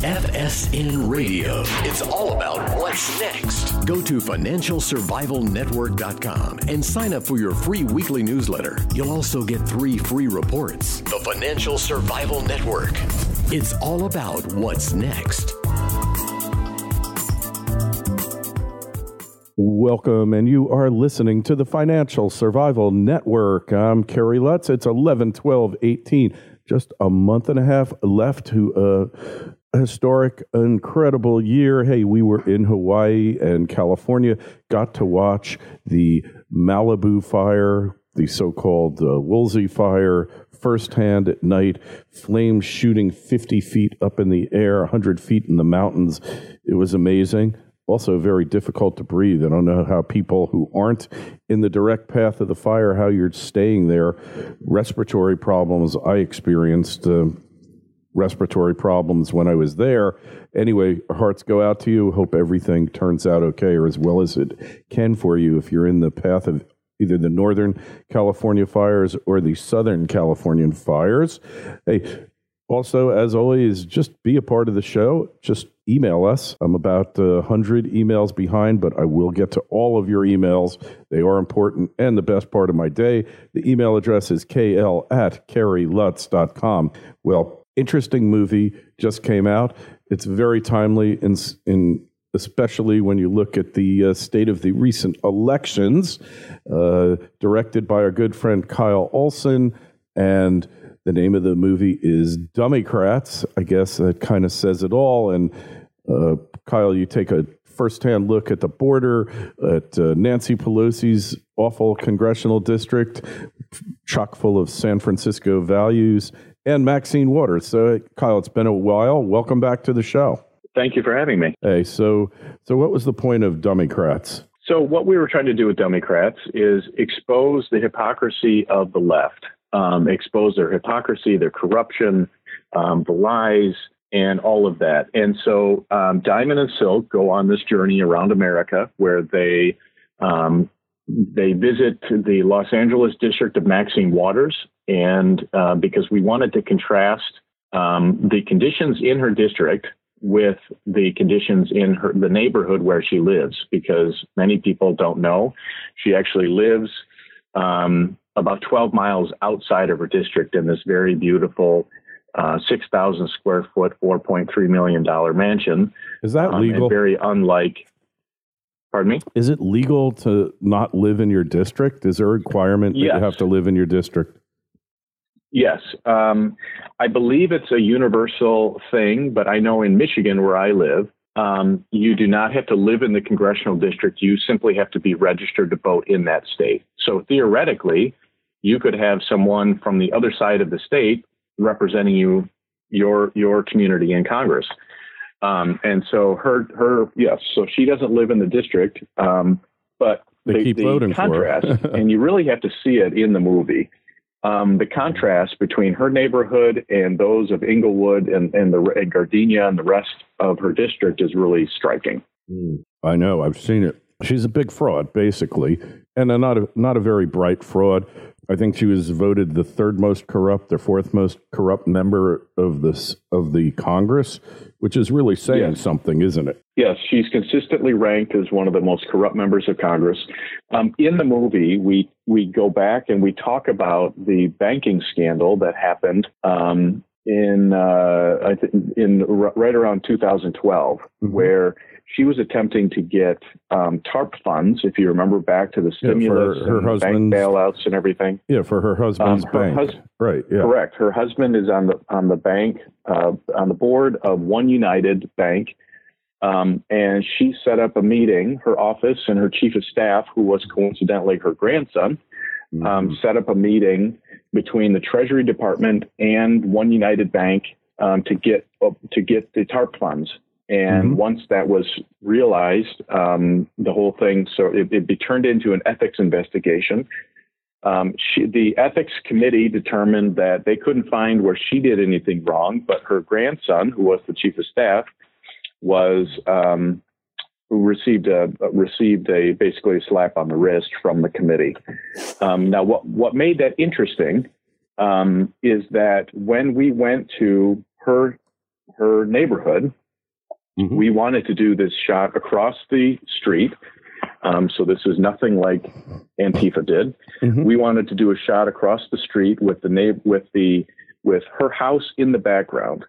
FSN Radio. It's all about what's next. Go to financialsurvivalnetwork.com and sign up for your free weekly newsletter. You'll also get 3 free reports. The Financial Survival Network. It's all about what's next. Welcome, and you are listening to the Financial Survival Network. I'm Kerry Lutz. It's 11/12/18. Just a month and a half left to a historic, incredible year. Hey, we were in Hawaii and California, got to watch the Malibu fire, the so-called Woolsey fire, firsthand at night, flames shooting 50 feet up in the air, 100 feet in the mountains. It was amazing. Also very difficult to breathe. I don't know how people who aren't in the direct path of the fire, how you're staying there. Respiratory problems. I experienced respiratory problems when I was there. Anyway, our hearts go out to you. Hope everything turns out okay, or as well as it can for you if you're in the path of either the Northern California fires or the Southern Californian fires. Hey, also, as always, just be a part of the show. Just email us. I'm about 100 emails behind, but I will get to all of your emails. They are important and the best part of my day. The email address is kl@kerrylutz.com. Well, interesting movie just came out. It's very timely, in especially when you look at the state of the recent elections, directed by our good friend Kyle Olson, and the name of the movie is Dummycrats. I guess that kind of says it all. And Kyle, you take a firsthand look at the border, at Nancy Pelosi's awful congressional district, chock full of San Francisco values, and Maxine Water. So, Kyle, it's been a while. Welcome back to the show. Thank you for having me. Hey, so what was the point of Dummycrats? So what we were trying to do with Dummycrats is expose the hypocrisy of the left. Expose their hypocrisy, their corruption, the lies, and all of that. And so Diamond and Silk go on this journey around America where they visit the Los Angeles district of Maxine Waters, and because we wanted to contrast the conditions in her district with the conditions in the neighborhood where she lives, because many people don't know she actually lives about 12 miles outside of her district in this very beautiful 6,000 square foot, $4.3 million mansion. Is that legal? Very unlike, pardon me? Is it legal to not live in your district? Is there a requirement that you have to live in your district? Yes. I believe it's a universal thing, but I know in Michigan where I live, you do not have to live in the congressional district. You simply have to be registered to vote in that state. So theoretically, you could have someone from the other side of the state representing your community in Congress. And so so she doesn't live in the district, but they keep voting contrast, for her. and you really have to see it in the movie. The contrast between her neighborhood and those of Inglewood and Gardenia and the rest of her district is really striking. I know. I've seen it. She's a big fraud, basically, and not a very bright fraud. I think she was voted the third most corrupt, or fourth most corrupt member of the Congress, which is really saying something, isn't it? Yes, she's consistently ranked as one of the most corrupt members of Congress. In the movie, we go back and we talk about the banking scandal that happened right around 2012, where she was attempting to get TARP funds, if you remember back to the stimulus, for her bank bailouts and everything. Yeah, for her husband's bank. Right. Yeah. Correct. Her husband is on the bank, on the board of One United Bank. And she set up a meeting, her office and her chief of staff, who was coincidentally her grandson, set up a meeting between the Treasury Department and One United Bank to get the TARP funds. And once that was realized, the whole thing, so it turned into an ethics investigation. The ethics committee determined that they couldn't find where she did anything wrong, but her grandson, who was the chief of staff, received basically a slap on the wrist from the committee. Now, what made that interesting is that when we went to her her neighborhood. Mm-hmm. We wanted to do this shot across the street. So this is nothing like Antifa did. Mm-hmm. We wanted to do a shot across the street with with her house in the background.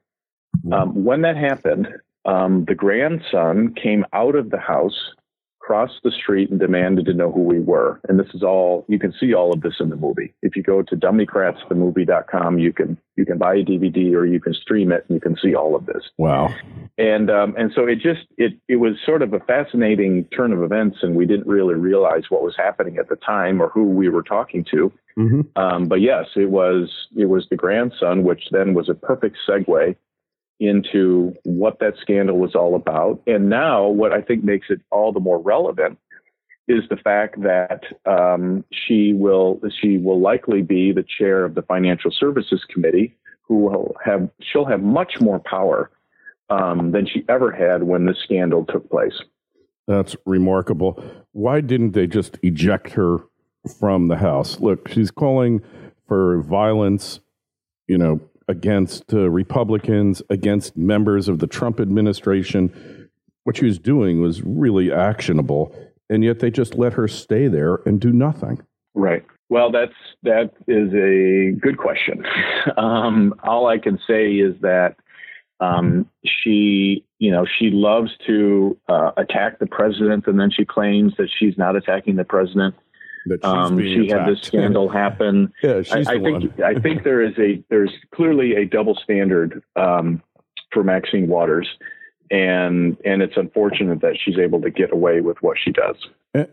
When that happened, the grandson came out of the house, crossed the street, and demanded to know who we were. And this is all, you can see all of this in the movie. If you go to Dummycrats.com, you can buy a DVD or you can stream it and you can see all of this. Wow. And so it was sort of a fascinating turn of events, and we didn't really realize what was happening at the time or who we were talking to. Mm-hmm. But yes, it was the grandson, which then was a perfect segue into what that scandal was all about. And now what I think makes it all the more relevant is the fact that she will likely be the chair of the Financial Services Committee, she'll have much more power than she ever had when this scandal took place. That's remarkable. Why didn't they just eject her from the House? Look, she's calling for violence, against Republicans, against members of the Trump administration. What she was doing was really actionable, and yet they just let her stay there and do nothing. Right. Well, that is a good question. All I can say is that she loves to attack the president, and then she claims that she's not attacking the president. She had this scandal happen. Yeah, she's I think there's clearly a double standard for Maxine Waters, and it's unfortunate that she's able to get away with what she does.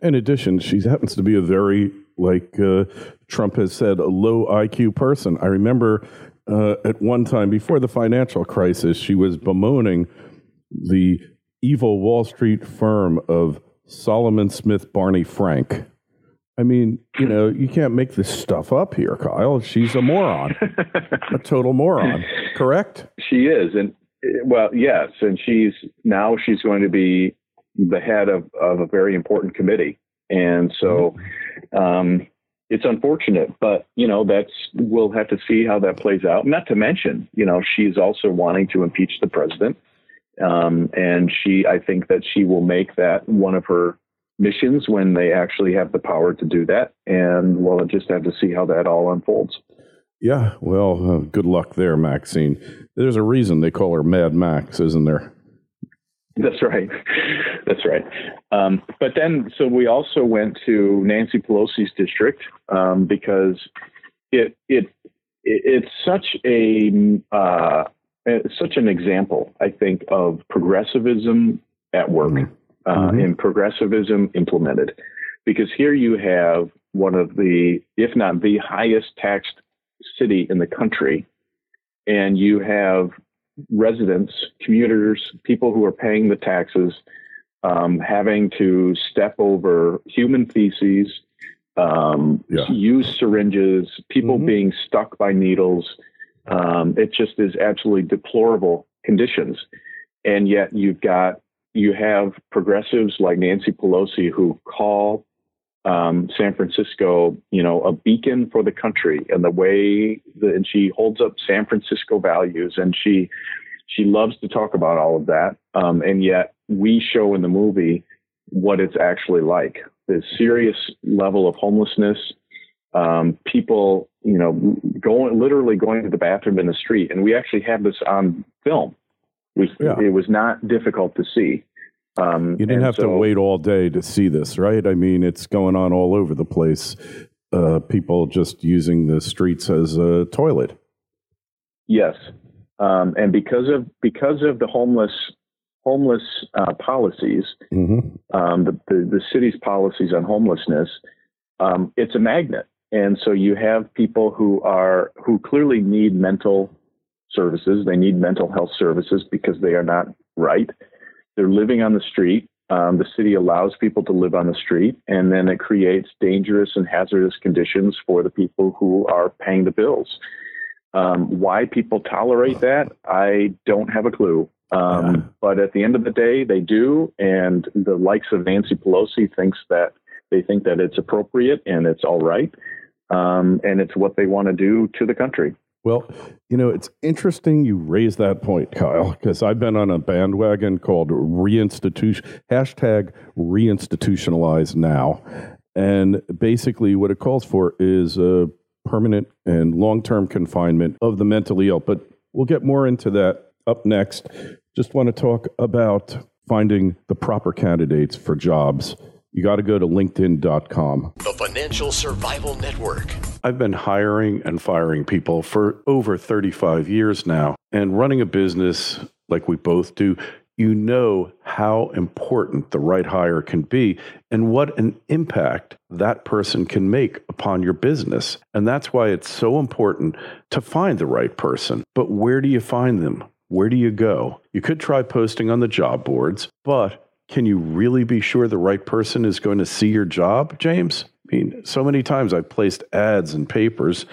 In addition, she happens to be a very, Trump has said, a low IQ person. I remember at one time before the financial crisis, she was bemoaning the evil Wall Street firm of Solomon Smith Barney Frank. I mean, you can't make this stuff up here, Kyle. She's a moron, a total moron, correct? She is. And well, yes. And she's going to be the head of a very important committee. And so it's unfortunate, but, we'll have to see how that plays out. Not to mention, she's also wanting to impeach the president. And I think that she will make that one of her missions when they actually have the power to do that. And we'll just have to see how that all unfolds. Yeah, well, good luck there, Maxine. There's a reason they call her Mad Max, isn't there? That's right. That's right. But then, so we also went to Nancy Pelosi's district because it's such an example, I think, of progressivism at work. And progressivism implemented, because here you have one of the, if not the highest taxed city in the country, and you have residents, commuters, people who are paying the taxes, having to step over human feces, use syringes, people being stuck by needles. It just is absolutely deplorable conditions. And yet you have progressives like Nancy Pelosi who call San Francisco, a beacon for the country, and and she holds up San Francisco values, and she loves to talk about all of that. And yet we show in the movie what it's actually like, the serious level of homelessness, people, literally going to the bathroom in the street. And we actually have this on film. It was not difficult to see. You didn't have to wait all day to see this, right? I mean, it's going on all over the place. People just using the streets as a toilet. Yes, and because of the homeless policies, the city's policies on homelessness, it's a magnet, and so you have people who clearly need mental services. They need mental health services because they are not right. They're living on the street. The city allows people to live on the street, and then it creates dangerous and hazardous conditions for the people who are paying the bills. Why people tolerate that, I don't have a clue. But at the end of the day, they do. And the likes of Nancy Pelosi think that it's appropriate and it's all right. And it's what they want to do to the country. Well, it's interesting you raise that point, Kyle, because I've been on a bandwagon called #reinstitutionalize now. And basically what it calls for is a permanent and long-term confinement of the mentally ill. But we'll get more into that up next. Just want to talk about finding the proper candidates for jobs. You got to go to linkedin.com. The Financial Survival Network. I've been hiring and firing people for over 35 years now. And running a business like we both do, you know how important the right hire can be and what an impact that person can make upon your business. And that's why it's so important to find the right person. But where do you find them? Where do you go? You could try posting on the job boards, but can you really be sure the right person is going to see your job, James? I mean, so many times I've placed ads in papers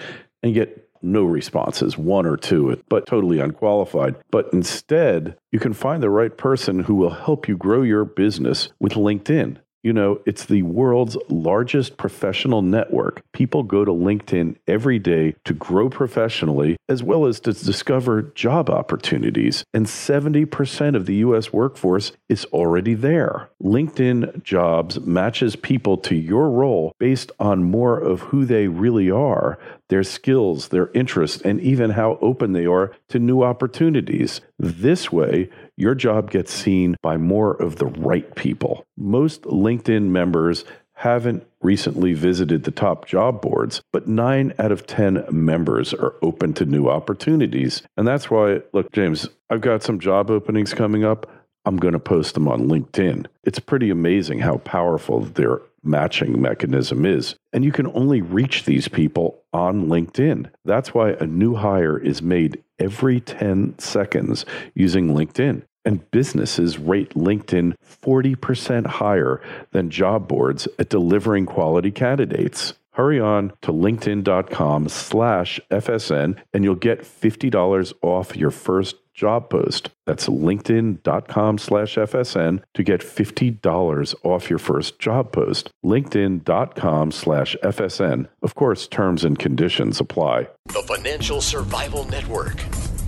and get no responses, one or two, but totally unqualified. But instead, you can find the right person who will help you grow your business with LinkedIn. It's the world's largest professional network. People go to LinkedIn every day to grow professionally, as well as to discover job opportunities. And 70% of the U.S. workforce is already there. LinkedIn Jobs matches people to your role based on more of who they really are, their skills, their interests, and even how open they are to new opportunities. This way, your job gets seen by more of the right people. Most LinkedIn members haven't recently visited the top job boards, but 9 out of 10 members are open to new opportunities. And that's why, look, James, I've got some job openings coming up. I'm going to post them on LinkedIn. It's pretty amazing how powerful their matching mechanism is. And you can only reach these people on LinkedIn. That's why a new hire is made every 10 seconds using LinkedIn. And businesses rate LinkedIn 40% higher than job boards at delivering quality candidates. Hurry on to linkedin.com/FSN and you'll get $50 off your first job post. That's linkedin.com/FSN to get $50 off your first job post. LinkedIn.com/FSN. Of course, terms and conditions apply. The Financial Survival Network.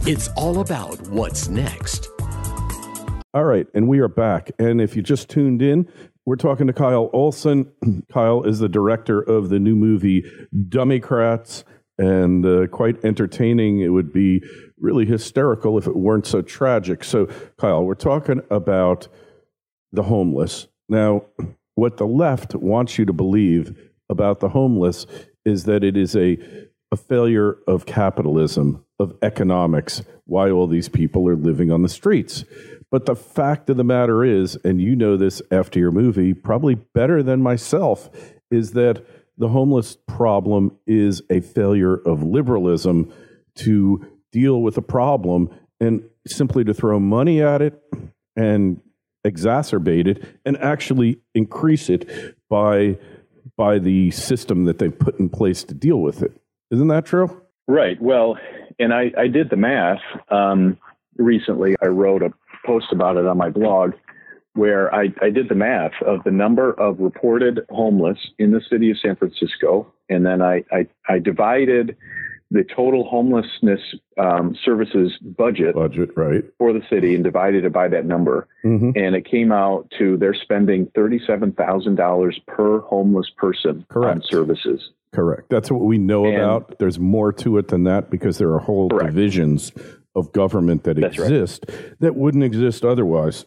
It's all about what's next. All right, and we are back. And if you just tuned in, we're talking to Kyle Olson. Kyle is the director of the new movie Dummycrats, and quite entertaining. It would be really hysterical if it weren't so tragic. So, Kyle, we're talking about the homeless. Now, what the left wants you to believe about the homeless is that it is a failure of capitalism, of economics, why all these people are living on the streets. But the fact of the matter is, and you know this after your movie, probably better than myself, is that the homeless problem is a failure of liberalism to deal with a problem and simply to throw money at it and exacerbate it and actually increase it by the system that they've put in place to deal with it. Isn't that true? Right. Well, and I did the math. Recently, I wrote a post about it on my blog where I did the math of the number of reported homeless in the city of San Francisco. And then I divided the total homelessness services budget right, for the city and divided it by that number. Mm-hmm. And it came out to they're spending $37,000 per homeless person on services. Correct. That's what we know about. There's more to it than that because there are whole divisions of government that exist that wouldn't exist otherwise.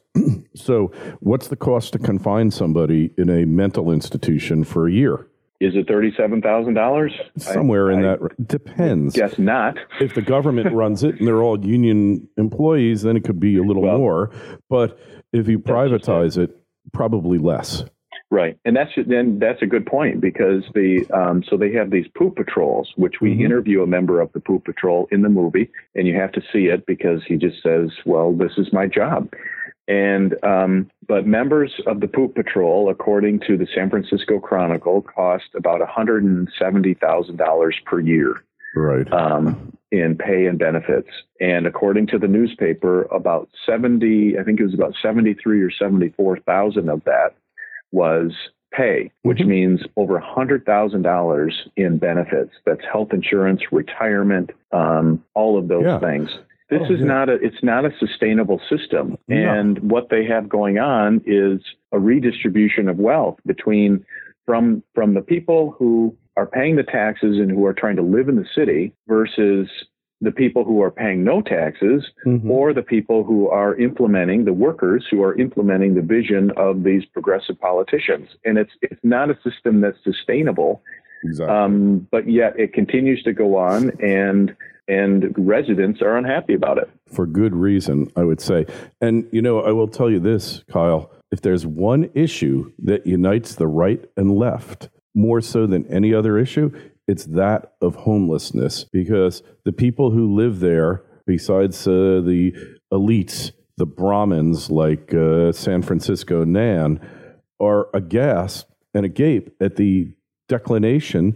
So what's the cost to confine somebody in a mental institution for a year? Is it $37,000? Somewhere in that. Depends. Guess not. If the government runs it and they're all union employees, then it could be a little more. But if you privatize it, probably less. Right. And that's a good point because so they have these poop patrols, which we interview a member of the poop patrol in the movie, and you have to see it because he just says, well, this is my job. And but members of the poop patrol, according to the San Francisco Chronicle, cost about $170,000 per year. Right. In pay and benefits. And according to the newspaper, about 73 or 74,000 of that was pay, which means over $100,000 in benefits. That's health insurance, retirement, all of those things. This is not a sustainable system. No. And what they have going on is a redistribution of wealth from the people who are paying the taxes and who are trying to live in the city versus the people who are paying no taxes, or the people who are implementing, the workers who are implementing the vision of these progressive politicians. And it's not a system that's sustainable. Exactly. But yet it continues to go on, and residents are unhappy about it. For good reason, I would say. And, I will tell you this, Kyle, if there's one issue that unites the right and left more so than any other issue, it's that of homelessness, because the people who live there, besides the elites, the Brahmins like San Francisco Nan, are aghast and agape at the decline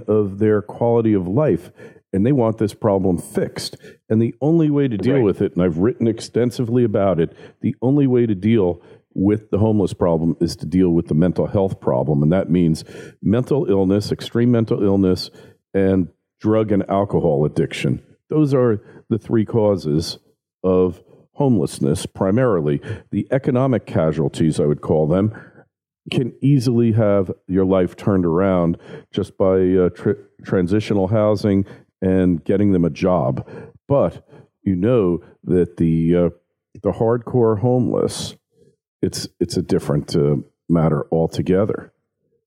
of their quality of life. And they want this problem fixed. And the only way to deal with it, and I've written extensively about it, the only way to deal with the homeless problem is to deal with the mental health problem. And that means mental illness, extreme mental illness, and drug and alcohol addiction. Those are the three causes of homelessness, primarily. The economic casualties, I would call them, can easily have your life turned around just by transitional housing and getting them a job. But that the hardcore homeless, it's a different matter altogether.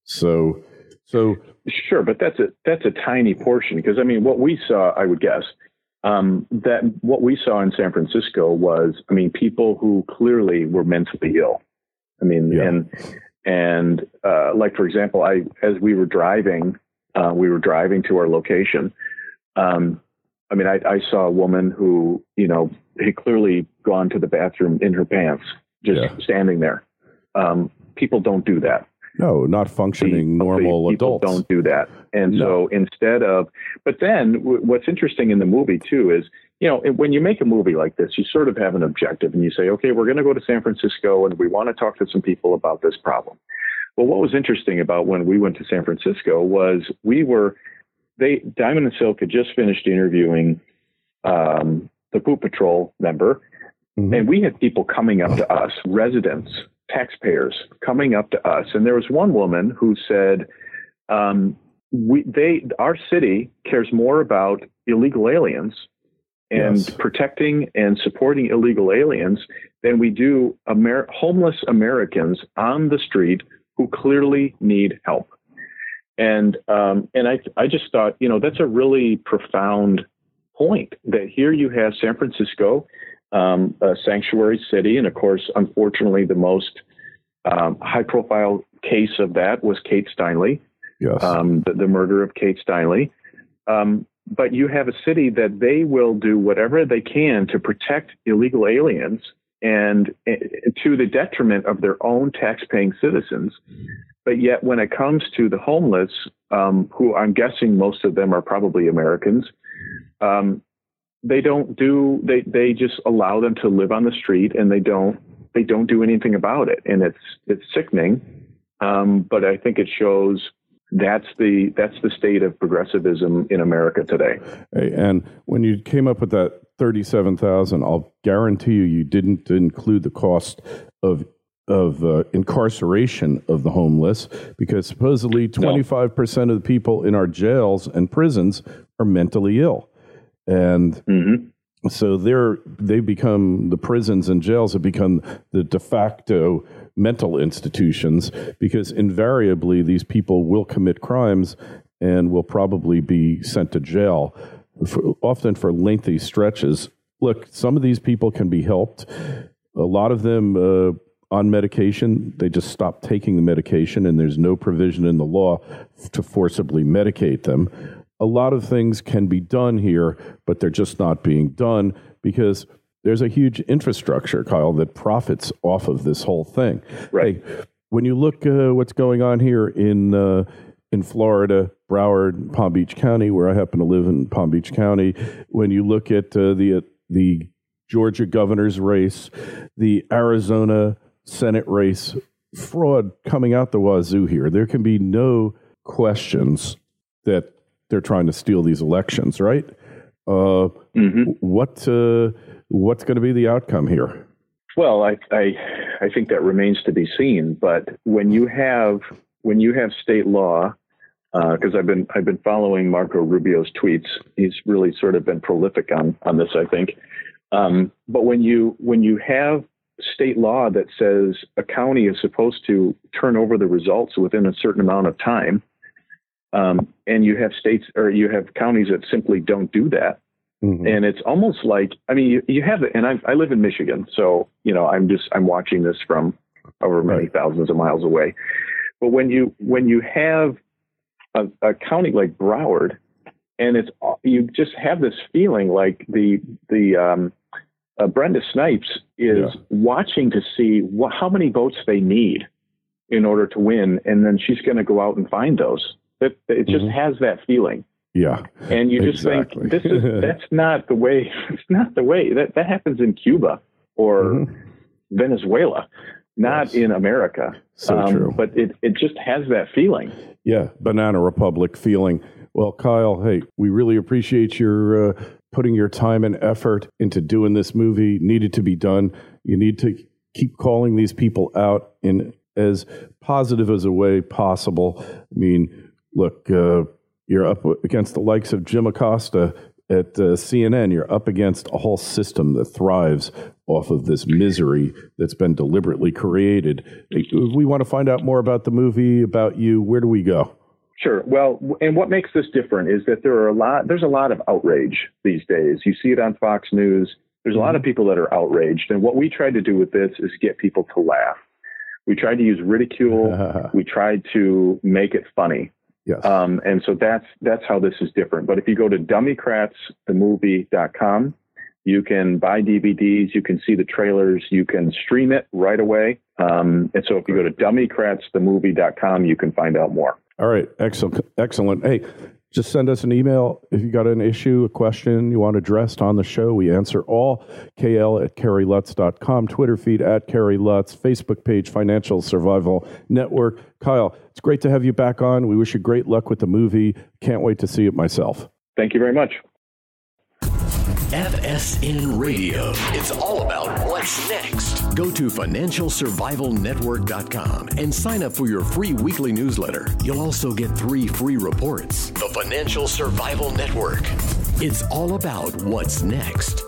So sure, but that's a tiny portion, because what we saw, I would guess, that what we saw in San Francisco was, people who clearly were mentally ill. And like, for example, as we were driving to our location. I saw a woman who, had clearly gone to the bathroom in her pants, just standing there. People don't do that. No, not functioning normal adults. People don't do that. And so but then what's interesting in the movie too is, when you make a movie like this, you sort of have an objective and you say, okay, we're going to go to San Francisco and we want to talk to some people about this problem. Well, what was interesting about when we went to San Francisco was Diamond and Silk had just finished interviewing the Poop Patrol member, and we had people coming up to us, residents, taxpayers, coming up to us. And there was one woman who said, our city cares more about illegal aliens and protecting and supporting illegal aliens than we do homeless Americans on the street who clearly need help. And I just thought, that's a really profound point, that here you have San Francisco, a sanctuary city. And of course, unfortunately, the most high profile case of that was Kate Steinle, the murder of Kate Steinle. But you have a city that they will do whatever they can to protect illegal aliens, and to the detriment of their own tax-paying citizens. But yet when it comes to the homeless, who I'm guessing most of them are probably Americans, they just allow them to live on the street, and they don't do anything about it. And it's sickening. But I think it shows that's the state of progressivism in America today. Hey, and when you came up with that 37,000, I'll guarantee you didn't include the cost of incarceration of the homeless, because supposedly 25% of the people in our jails and prisons are mentally ill. And so they become, the prisons and jails have become the de facto mental institutions, because invariably these people will commit crimes and will probably be sent to jail, often for lengthy stretches. Look, some of these people can be helped. A lot of them on medication, they just stop taking the medication, and there's no provision in the law to forcibly medicate them. A lot of things can be done here, but they're just not being done because there's a huge infrastructure, Kyle, that profits off of this whole thing. Right. Hey, when you look what's going on here in Florida, Broward, Palm Beach County, where I happen to live in Palm Beach County, when you look at the Georgia governor's race, the Arizona Senate race fraud coming out the wazoo here. There can be no questions that they're trying to steal these elections, right? What's going to be the outcome here? Well, I think that remains to be seen. But when you have state law, because I've been following Marco Rubio's tweets, he's really sort of been prolific on this, I think. But when you have state law that says a county is supposed to turn over the results within a certain amount of time, and you have counties that simply don't do that. And it's almost like, I mean, you have it, and I live in Michigan, so, I'm watching this from over many thousands of miles away. But when you have a county like Broward, and you just have this feeling like the Brenda Snipes is watching to see how many votes they need in order to win, and then she's going to go out and find those. It just has that feeling. Yeah. And you just think that's not the way. It's not the way that happens in Cuba or Venezuela, not in America. So true. But it just has that feeling. Yeah. Banana Republic feeling. Well, Kyle, hey, we really appreciate your putting your time and effort into doing this movie. Needed to be done. You need to keep calling these people out in as positive as a way possible. I mean, look, you're up against the likes of Jim Acosta at CNN. You're up against a whole system that thrives off of this misery that's been deliberately created. If we want to find out more about the movie, about you, where do we go? Sure. Well, and what makes this different is that there's a lot of outrage these days. You see it on Fox News. There's a lot of people that are outraged. And what we tried to do with this is get people to laugh. We tried to use ridicule. We tried to make it funny. Yes. And so that's how this is different. But if you go to dummycratsthemovie.com, you can buy DVDs, you can see the trailers, you can stream it right away. And so if you go to dummycratsthemovie.com, you can find out more. All right. Excellent. Hey, just send us an email if you got an issue, a question you want addressed on the show. We answer all. KL@KerryLutz.com, Twitter feed @KerryLutz, Facebook page, Financial Survival Network. Kyle, it's great to have you back on. We wish you great luck with the movie. Can't wait to see it myself. Thank you very much. FSN Radio. It's all about what's next. Go to financialsurvivalnetwork.com and sign up for your free weekly newsletter. You'll also get 3 free reports. The Financial Survival Network. It's all about what's next.